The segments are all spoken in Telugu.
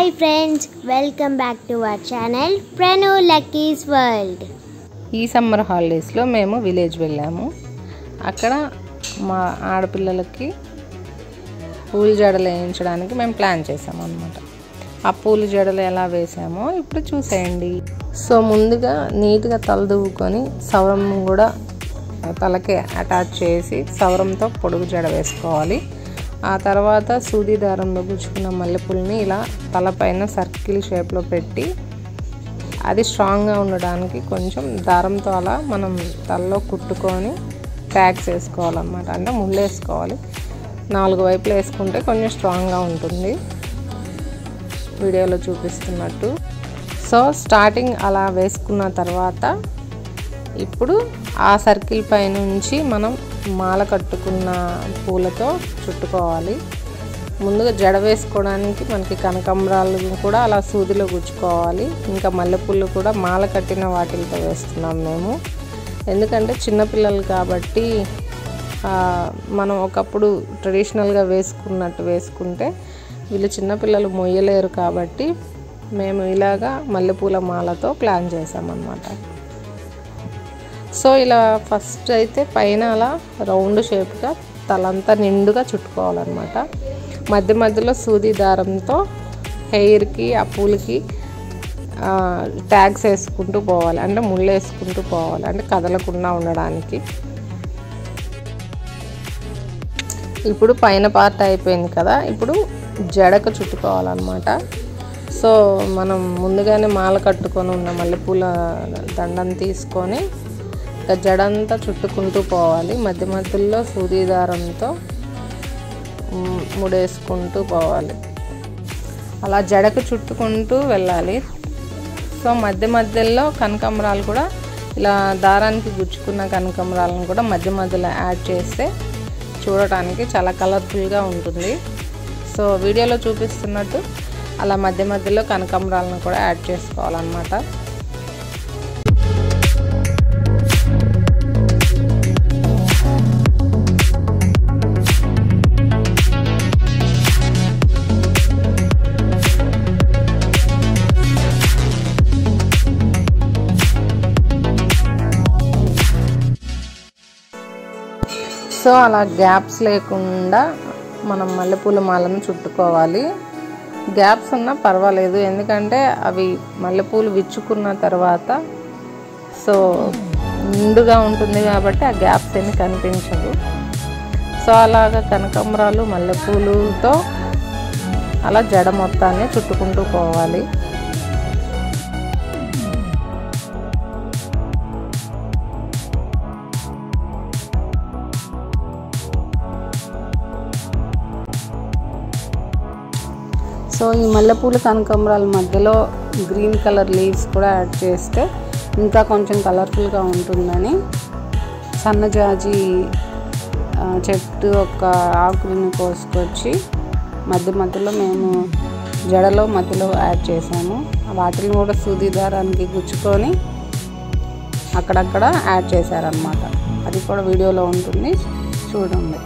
Hi friends, welcome back to our channel Pranu Lucky's world. ఈ సమ్మర్ హాలిడేస్లో మేము విలేజ్ వెళ్ళాము. అక్కడ మా ఆడపిల్లలకి పూల జడలు వేయించడానికి మేము ప్లాన్ చేసాము అన్నమాట. ఆ పూల జడలు ఎలా వేసామో ఇప్పుడు చూసేయండి. సో ముందుగా నీట్గా తల దువ్వుకొని సవరం కూడా తలకి అటాచ్ చేసి సవరంతో పొడుగు జడ వేసుకోవాలి. ఆ తర్వాత సూది దారంలో గుచ్చుకున్న మల్లెపూలని ఇలా తలపైన సర్కిల్ షేప్లో పెట్టి అది స్ట్రాంగ్గా ఉండడానికి కొంచెం దారంతో అలా మనం తలలో కుట్టుకొని ట్యాగ్స్ వేసుకోవాలన్నమాట. అంటే ముళ్ళు వేసుకోవాలి. 4 వైపులు వేసుకుంటే కొంచెం స్ట్రాంగ్గా ఉంటుంది, వీడియోలో చూపిస్తున్నట్టు. సో స్టార్టింగ్ అలా వేసుకున్న తర్వాత ఇప్పుడు ఆ సర్కిల్ పై నుంచి మనం మాల కట్టుకున్న పూలతో చుట్టుకోవాలి. ముందుగా జడ వేసుకోవడానికి మనకి కనకాంబరాలు కూడా అలా సూదిలో గుచ్చుకోవాలి. ఇంకా మల్లెపూలు కూడా మాల కట్టిన వాటితో వేస్తున్నాం మేము. ఎందుకంటే చిన్నపిల్లలు కాబట్టి మనం ఒకప్పుడు ట్రెడిషనల్గా వేసుకున్నట్టు వేసుకుంటే వీళ్ళు చిన్నపిల్లలు మొయ్యలేరు కాబట్టి మేము ఇలాగా మల్లెపూల మాలతో ప్లాన్ చేసామన్నమాట. సో ఇలా ఫస్ట్ అయితే పైన అలా రౌండ్ షేప్గా తలంతా నిండుగా చుట్టుకోవాలన్నమాట. మధ్య మధ్యలో సూది దారంతో హెయిర్కి ఆ పూలకి ట్యాగ్స్ వేసుకుంటూ పోవాలి, అంటే ముళ్ళు వేసుకుంటూ పోవాలి, అంటే కదలకుండా ఉండడానికి. ఇప్పుడు పైన పార్ట్ అయిపోయింది కదా, ఇప్పుడు జడకు చుట్టుకోవాలన్నమాట. సో మనం ముందుగానే మాల కట్టుకొని ఉన్న మల్లెపూల దండను తీసుకొని జడంతా చుట్టుకుంటూ పోవాలి. మధ్య మధ్యలో సూది దారంతో ముడేసుకుంటూ పోవాలి. అలా జడకు చుట్టుకుంటూ వెళ్ళాలి. సో మధ్య మధ్యలో కనకాంబరాలు కూడా ఇలా దారానికి గుచ్చుకున్న కనకాంబరాలను కూడా మధ్య మధ్యలో యాడ్ చేస్తే చూడటానికి చాలా కలర్ఫుల్గా ఉంటుంది. సో వీడియోలో చూపిస్తున్నట్టు అలా మధ్య మధ్యలో కనకాంబరాలను కూడా యాడ్ చేసుకోవాలన్నమాట. సో అలా గ్యాప్స్ లేకుండా మనం మల్లెపూల మాలను చుట్టుకోవాలి. గ్యాప్స్ ఉన్నా పర్వాలేదు, ఎందుకంటే అవి మల్లెపూలు విచ్చుకున్న తర్వాత సో నిండుగా ఉంటుంది కాబట్టి ఆ గ్యాప్స్ ఏమి కనిపించవు. సో అలాగా కనకాంబరాలు మల్లెపూలతో అలా జడ మొత్తాన్ని చుట్టుకుంటూ పోవాలి. సో ఈ మల్లెపూల కనకాంబరాల మధ్యలో గ్రీన్ కలర్ లీవ్స్ కూడా యాడ్ చేస్తే ఇంకా కొంచెం కలర్ఫుల్గా ఉంటుందని సన్నజాజి చెట్టు ఒక ఆకులను కోసుకొచ్చి మధ్య మధ్యలో మేము జడలో మధ్యలో యాడ్ చేసాము. వాటిని కూడా సూది దారానికి గుచ్చుకొని అక్కడక్కడ యాడ్ చేశారనమాట. అది కూడా వీడియోలో ఉంటుంది, చూడండి.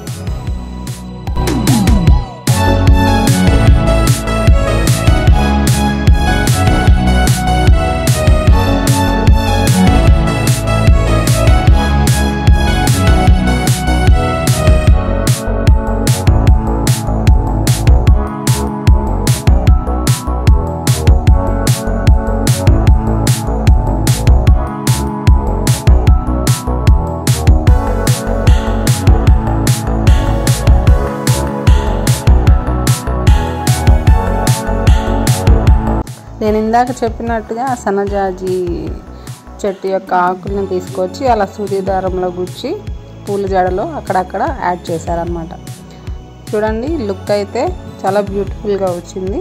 నేను ఇందాక చెప్పినట్టుగా సన్నజాజి చెట్టు యొక్క ఆకులను తీసుకొచ్చి అలా సూది దారంలో గుచ్చి పూల జడలో అక్కడక్కడ యాడ్ చేశారనమాట. చూడండి, లుక్ అయితే చాలా బ్యూటిఫుల్గా వచ్చింది.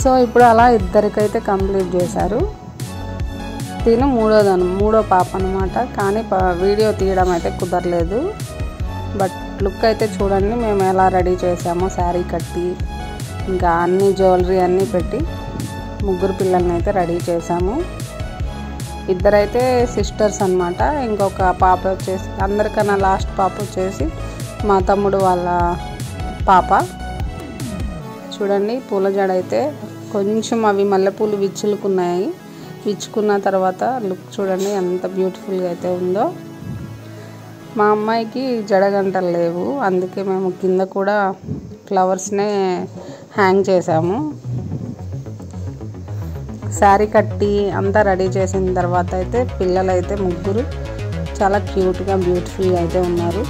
సో ఇప్పుడు అలా ఇద్దరికైతే కంప్లీట్ చేశారు. తిను మూడో పాప అనమాట. కానీ వీడియో తీయడం అయితే కుదరలేదు. బట్ లుక్ అయితే చూడండి మేము ఎలా రెడీ చేసామో, శారీ కట్టి ఇంకా అన్ని జ్యువెలరీ అన్నీ పెట్టి ముగ్గురు పిల్లల్ని అయితే రెడీ చేసాము. ఇద్దరైతే సిస్టర్స్ అన్నమాట. ఇంకొక పాప వచ్చేసి, అందరికన్నా లాస్ట్ పాప వచ్చేసి మా తమ్ముడు వాళ్ళ పాప. చూడండి పూల జడ అయితే కొంచెం అవి మల్లెపూలు విచ్చులుకున్నాయి. విచ్చుకున్న తర్వాత లుక్ చూడండి ఎంత బ్యూటిఫుల్గా అయితే ఉందో. మా అమ్మాయికి జడగంటలు లేవు, అందుకే మేము కింద కూడా ఫ్లవర్స్నే హ్యాంగ్ చేసాము. శారీ కట్టి అంతా రెడీ చేసిన తర్వాత అయితే పిల్లలైతే ముగ్గురు చాలా క్యూట్గా బ్యూటిఫుల్గా అయితే ఉన్నారు.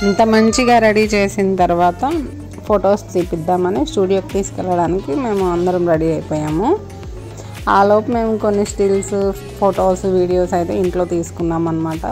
ఇంత మంచిగా రెడీ చేసిన తర్వాత ఫొటోస్ తీపిద్దామని స్టూడియోకి తీసుకెళ్ళడానికి మేము అందరం రెడీ అయిపోయాము. ఆలోపు మేము కొన్ని స్టిల్స్, ఫొటోస్, వీడియోస్ అయితే ఇంట్లో తీసుకున్నాం అన్నమాట.